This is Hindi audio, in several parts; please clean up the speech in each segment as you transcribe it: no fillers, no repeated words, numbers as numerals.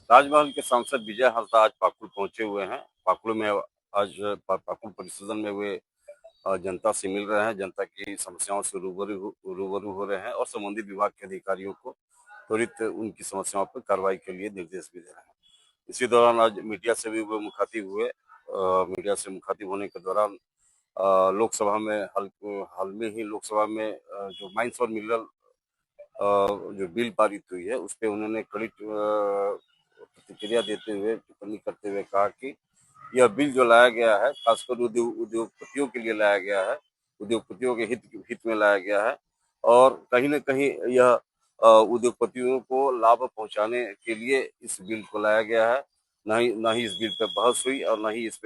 राजमहल के सांसद विजय हंसदा आज पाकुड़ पहुंचे हुए हैं। पाकुड़ में आज पाकुड़ परिसदन में वे जनता से मिल रहे हैं, जनता की समस्याओं से रूबरू हो रहे हैं और संबंधित विभाग के अधिकारियों को त्वरित उनकी समस्याओं पर कार्रवाई के लिए निर्देश भी दे रहे हैं। इसी दौरान आज मीडिया से भी वे मुखातिब हुए। मीडिया से मुखातिब होने के दौरान लोकसभा में हाल में ही लोकसभा में जो माइंस और मिनरल जो बिल पारित हुई है उस पर उन्होंने कड़ी प्रतिक्रिया देते हुए, टिप्पणी करते हुए कहा कि यह बिल जो लाया गया है खासकर उद्योगपतियों के लिए लाया गया है, उद्योगपतियों के हित में लाया गया है और कहीं न कहीं यह उद्योगपतियों को लाभ पहुंचाने के लिए इस बिल को लाया गया है। ना ही इस बिल पर बहस हुई और ना ही इस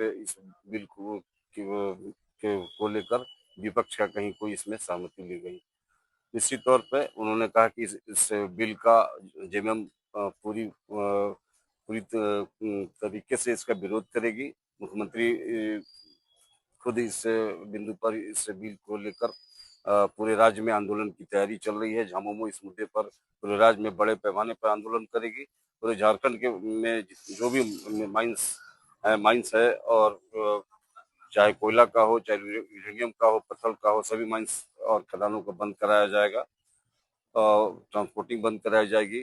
बिल को लेकर विपक्ष का कहीं कोई इसमें सहमति ली गई। निश्चित तौर पे उन्होंने कहा कि इस बिल का जेएमएम पूरी तरीके से इसका विरोध करेगी। मुख्यमंत्री खुद इस बिंदु पर इस बिल को लेकर पूरे राज्य में आंदोलन की तैयारी चल रही है। झामुमो इस मुद्दे पर पूरे राज्य में बड़े पैमाने पर आंदोलन करेगी। पूरे झारखंड के में जो भी माइंस है और चाहे कोयला का हो, चाहे यूरेनियम का हो, पत्थर का हो, सभी माइंस और खदानों को बंद कराया जाएगा। ट्रांसपोर्टिंग बंद कराई जाएगी,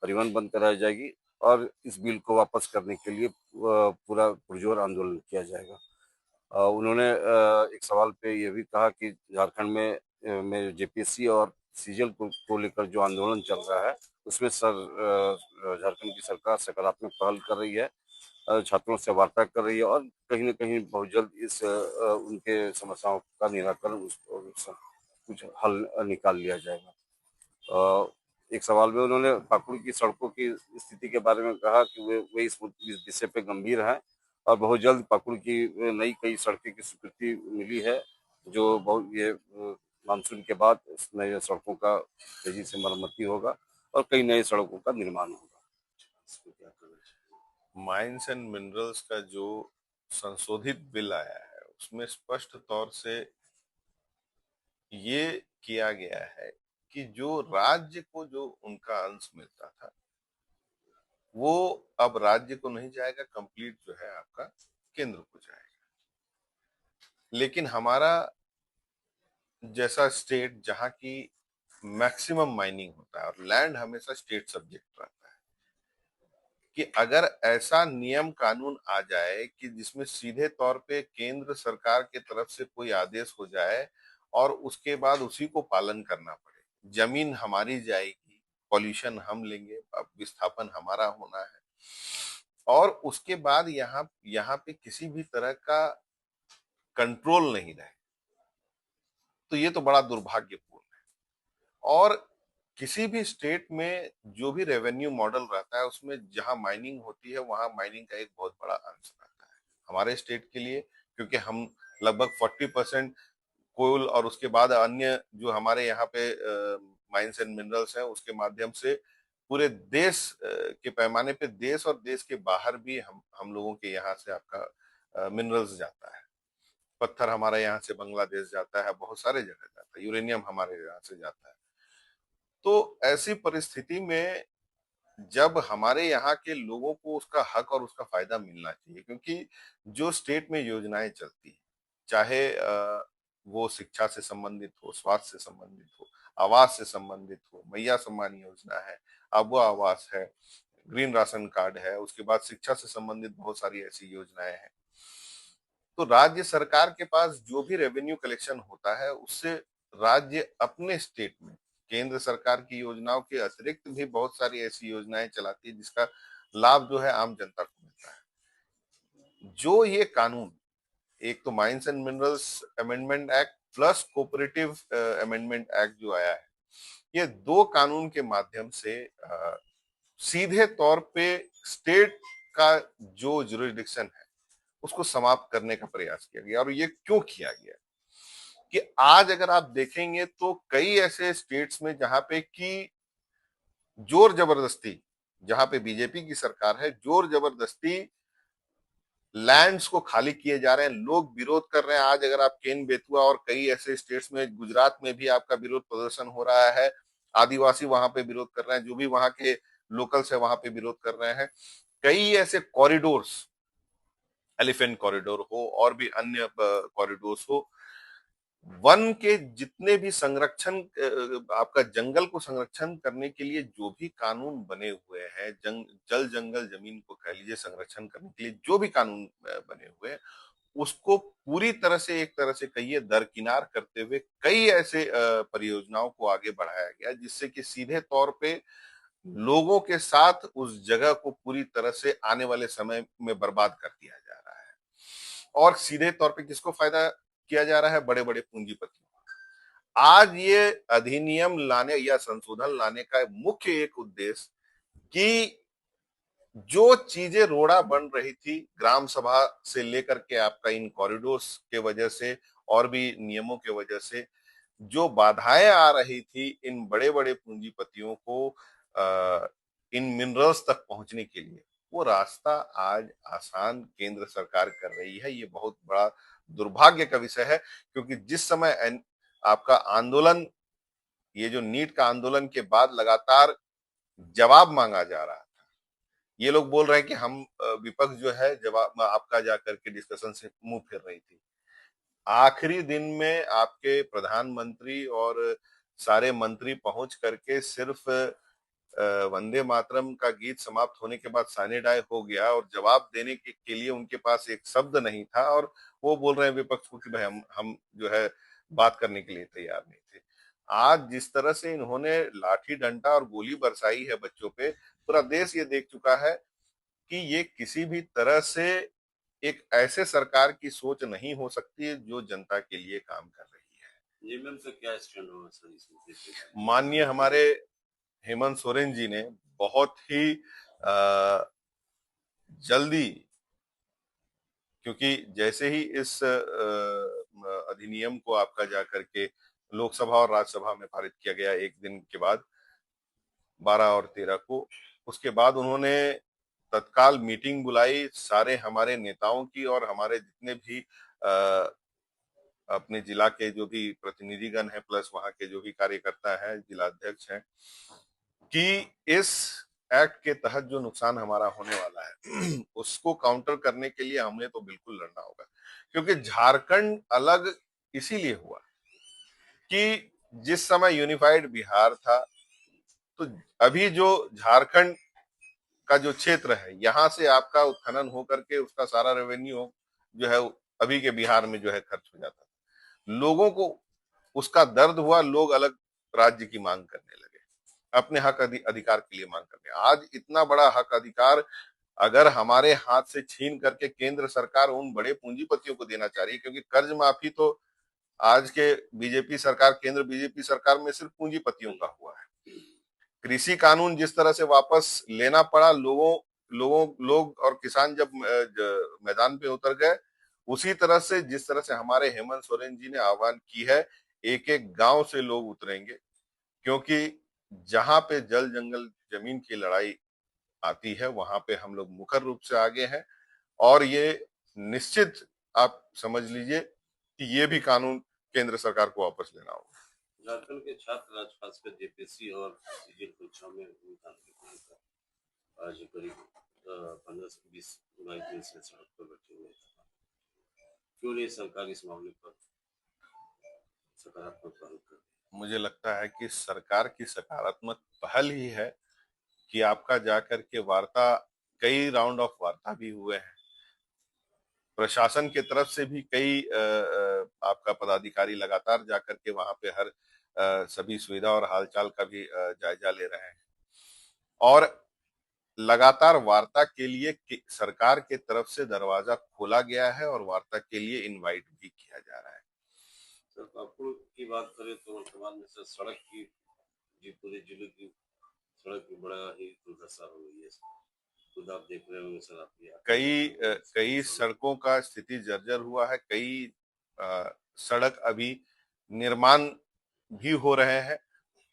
परिवहन बंद कराई जाएगी और इस बिल को वापस करने के लिए पूरा पुरजोर आंदोलन किया जाएगा। उन्होंने एक सवाल पे ये भी कहा कि झारखंड में जेपीएससी और सीजीएल को लेकर जो आंदोलन चल रहा है उसमें झारखंड की सरकार सकारात्मक पहल कर रही है, छात्रों से वार्ता कर रही है और कहीं न कहीं बहुत जल्द इस उनके समस्याओं का निराकरण कुछ हल निकाल लिया जाएगा। एक सवाल में उन्होंने पाकुड़ की सड़कों की स्थिति के बारे में कहा कि वे इस विषय पे गंभीर हैं और बहुत जल्द पाकुड़ की नई कई सड़कें की स्वीकृति मिली है, जो बहुत ये मानसून के बाद इस नए सड़कों का तेजी से मरम्मती होगा और कई नए सड़कों का निर्माण होगा। इस पे क्या कहना चाहिए? माइंस एंड मिनरल्स का जो संशोधित बिल आया है उसमें स्पष्ट तौर से ये किया गया है कि जो राज्य को जो उनका अंश मिलता था वो अब राज्य को नहीं जाएगा, कंप्लीट जो है आपका केंद्र को जाएगा। लेकिन हमारा जैसा स्टेट जहां की मैक्सिमम माइनिंग होता है और लैंड हमेशा स्टेट सब्जेक्ट रहता है, कि अगर ऐसा नियम कानून आ जाए कि जिसमें सीधे तौर पे केंद्र सरकार के तरफ से कोई आदेश हो जाए और उसके बाद उसी को पालन करना पड़े, जमीन हमारी जाएगी, पॉल्यूशन हम लेंगे, विस्थापन हमारा होना है और उसके बाद यहाँ यहाँ पे किसी भी तरह का कंट्रोल नहीं रहे, तो ये तो बड़ा दुर्भाग्यपूर्ण है। और किसी भी स्टेट में जो भी रेवेन्यू मॉडल रहता है उसमें जहां माइनिंग होती है वहां माइनिंग का एक बहुत बड़ा अंश रहता है हमारे स्टेट के लिए, क्योंकि हम लगभग 40% कोल और उसके बाद अन्य जो हमारे यहाँ पे माइंस एंड मिनरल्स हैं उसके माध्यम से पूरे देश के पैमाने पे देश और देश के बाहर भी हम लोगों के यहाँ से आपका मिनरल्स जाता है। पत्थर हमारे यहाँ से बांग्लादेश जाता है, बहुत सारे जगह जाता है, यूरेनियम हमारे यहाँ से जाता है। तो ऐसी परिस्थिति में जब हमारे यहाँ के लोगों को उसका हक और उसका फायदा मिलना चाहिए, क्योंकि जो स्टेट में योजनाएं चलती हैं, चाहे वो शिक्षा से संबंधित हो, स्वास्थ्य से संबंधित हो, आवास से संबंधित हो, मैया सम्मान योजना है, आबा आवास है, ग्रीन राशन कार्ड है, उसके बाद शिक्षा से संबंधित बहुत सारी ऐसी योजनाएं हैं। तो राज्य सरकार के पास जो भी रेवेन्यू कलेक्शन होता है उससे राज्य अपने स्टेट में केंद्र सरकार की योजनाओं के अतिरिक्त भी बहुत सारी ऐसी योजनाएं चलाती है जिसका लाभ जो है आम जनता को मिलता है। जो ये कानून, एक तो mines and minerals amendment act plus cooperative amendment act जो आया है, ये दो कानून के माध्यम से सीधे तौर पे स्टेट का जो जुरिडिक्शन है उसको समाप्त करने का प्रयास किया गया। और ये क्यों किया गया कि आज अगर आप देखेंगे तो कई ऐसे स्टेट्स में जहां पे कि जोर जबरदस्ती, जहां पे बीजेपी की सरकार है, जोर जबरदस्ती लैंड्स को खाली किए जा रहे हैं, लोग विरोध कर रहे हैं। आज अगर आप केन बेतुआ और कई ऐसे स्टेट्स में, गुजरात में भी आपका विरोध प्रदर्शन हो रहा है, आदिवासी वहां पे विरोध कर रहे हैं, जो भी वहां के लोकल से वहां पे विरोध कर रहे हैं। कई ऐसे कॉरिडोर्स, एलिफेंट कॉरिडोर हो और भी अन्य कॉरिडोर्स हो, वन के जितने भी संरक्षण, आपका जंगल को संरक्षण करने के लिए जो भी कानून बने हुए हैं, जल जंगल जमीन को कह लीजिए संरक्षण करने के लिए जो भी कानून बने हुए हैं, उसको पूरी तरह से, एक तरह से कहिए दरकिनार करते हुए कई ऐसे परियोजनाओं को आगे बढ़ाया गया, जिससे कि सीधे तौर पे लोगों के साथ उस जगह को पूरी तरह से आने वाले समय में बर्बाद कर दिया जा रहा है। और सीधे तौर पे किसको फायदा किया जा रहा है? बड़े बड़े पूंजीपतियों। आज ये अधिनियम लाने या संशोधन लाने का मुख्य एक उद्देश्य कि जो चीजें रोड़ा बन रही थी ग्राम सभा से लेकर के आपका इन कॉरिडोर्स के वजह से और भी नियमों के वजह से जो बाधाएं आ रही थी इन बड़े बड़े पूंजीपतियों को इन मिनरल्स तक पहुंचने के लिए, वो रास्ता आज आसान केंद्र सरकार कर रही है। ये बहुत बड़ा दुर्भाग्य का विषय है, क्योंकि जिस समय आपका आंदोलन, ये जो नीट का आंदोलन के बाद लगातार जवाब मांगा जा रहा, ये लोग बोल रहे हैं कि हम विपक्ष जो है जवाब आपका जाकर के डिस्कशन से मुंह फेर रही थी। आखिरी दिन में आपके प्रधानमंत्री और सारे मंत्री पहुंच करके सिर्फ वंदे मातरम का गीत समाप्त होने के बाद साइने डाई हो गया और जवाब देने के लिए उनके पास एक शब्द नहीं था, और वो बोल रहे हैं विपक्ष को कि भाई हम जो है बात करने के लिए तैयार नहीं थे। आज जिस तरह से इन्होंने लाठी डंडा और गोली बरसाई है बच्चों पे, पूरा देश ये देख चुका है कि ये किसी भी तरह से एक ऐसे सरकार की सोच नहीं हो सकती है जो जनता के लिए काम कर रही है। जेएमएम का क्या स्टैंड होगा सर इस मुद्दे पे? माननीय हमारे हेमंत सोरेन जी ने बहुत ही जल्दी, क्योंकि जैसे ही इस अधिनियम को आपका जा करके लोकसभा और राज्यसभा में पारित किया गया एक दिन के बाद, 12 और 13 को, उसके बाद उन्होंने तत्काल मीटिंग बुलाई सारे हमारे नेताओं की और हमारे जितने भी अपने जिला के जो भी प्रतिनिधिगण है प्लस वहां के जो भी कार्यकर्ता है, जिला अध्यक्ष हैं, कि इस एक्ट के तहत जो नुकसान हमारा होने वाला है उसको काउंटर करने के लिए हमें तो बिल्कुल लड़ना होगा। क्योंकि झारखंड अलग इसीलिए हुआ कि जिस समय यूनिफाइड बिहार था, तो अभी जो झारखंड का जो क्षेत्र है, यहाँ से आपका उत्खनन होकर के उसका सारा रेवेन्यू जो है अभी के बिहार में जो है खर्च हो जाता था। लोगों को उसका दर्द हुआ, लोग अलग राज्य की मांग करने लगे, अपने हक अधिकार के लिए मांग करने। आज इतना बड़ा हक अधिकार अगर हमारे हाथ से छीन करके केंद्र सरकार उन बड़े पूंजीपतियों को देना चाह रही है, क्योंकि कर्ज माफी तो आज के बीजेपी सरकार, केंद्र बीजेपी सरकार में सिर्फ पूंजीपतियों का हुआ है। कृषि कानून जिस तरह से वापस लेना पड़ा, लोग और किसान जब मैदान पे उतर गए, उसी तरह से जिस तरह से हमारे हेमंत सोरेन जी ने आह्वान की है, एक एक गांव से लोग उतरेंगे, क्योंकि जहां पे जल जंगल जमीन की लड़ाई आती है वहां पे हम लोग मुखर रूप से आगे हैं। और ये निश्चित आप समझ लीजिए कि ये भी कानून केंद्र सरकार को वापस लेना होगा। झारखंड के छात्र आज खासकर जेपीएससी और सीजीएल परीक्षाओं में भुगतान के लेकर आज करीब 15 से 20 जुलाई दिन से सड़क पर बैठे हुए हैं। क्यों नहीं सरकार इस मामले पर सकारात्मक पहल कर रही है? मुझे लगता है कि सरकार की सकारात्मक पहल ही है कि आपका जाकर के वार्ता, कई राउंड ऑफ वार्ता भी हुए हैं, प्रशासन के तरफ से भी कई आपका पदाधिकारी लगातार जाकर के वहां पे हर सभी सुविधा और हालचाल का भी जायजा ले रहे हैं, और लगातार वार्ता के लिए सरकार के तरफ से दरवाजा खोला गया है और वार्ता के लिए इनवाइट भी किया जा रहा है। सर पाकुड़ की बात करें तो वर्तमान में सर सड़क की जी पूरे जिले की सड़क की बड़ा ही दुर्दशा हो गई है। खुद आप देख रहे होंगे सर, आपकी कई सड़कों का स्थिति जर्जर हुआ है, कई सड़क अभी निर्माण भी हो रहे हैं,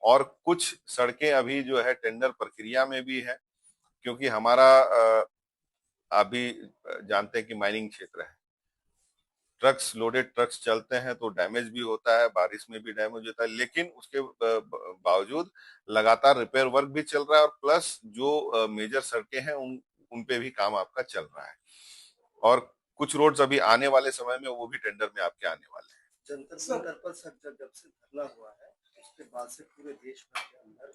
और कुछ सड़कें अभी जो है टेंडर प्रक्रिया में भी है, क्योंकि हमारा अभी जानते हैं कि माइनिंग क्षेत्र है, ट्रक्स, लोडेड ट्रक्स चलते हैं तो डैमेज भी होता है, बारिश में भी डैमेज होता है, लेकिन उसके बावजूद लगातार रिपेयर वर्क भी चल रहा है, और प्लस जो मेजर सड़कें हैं उन पे भी काम आपका चल रहा है। और कुछ रोड्स अभी आने वाले समय में वो भी टेंडर में आपके आने वाले हैं। जंतर मंतर पर सर जब जब से धरना हुआ है उसके बाद से पूरे देश भर के अंदर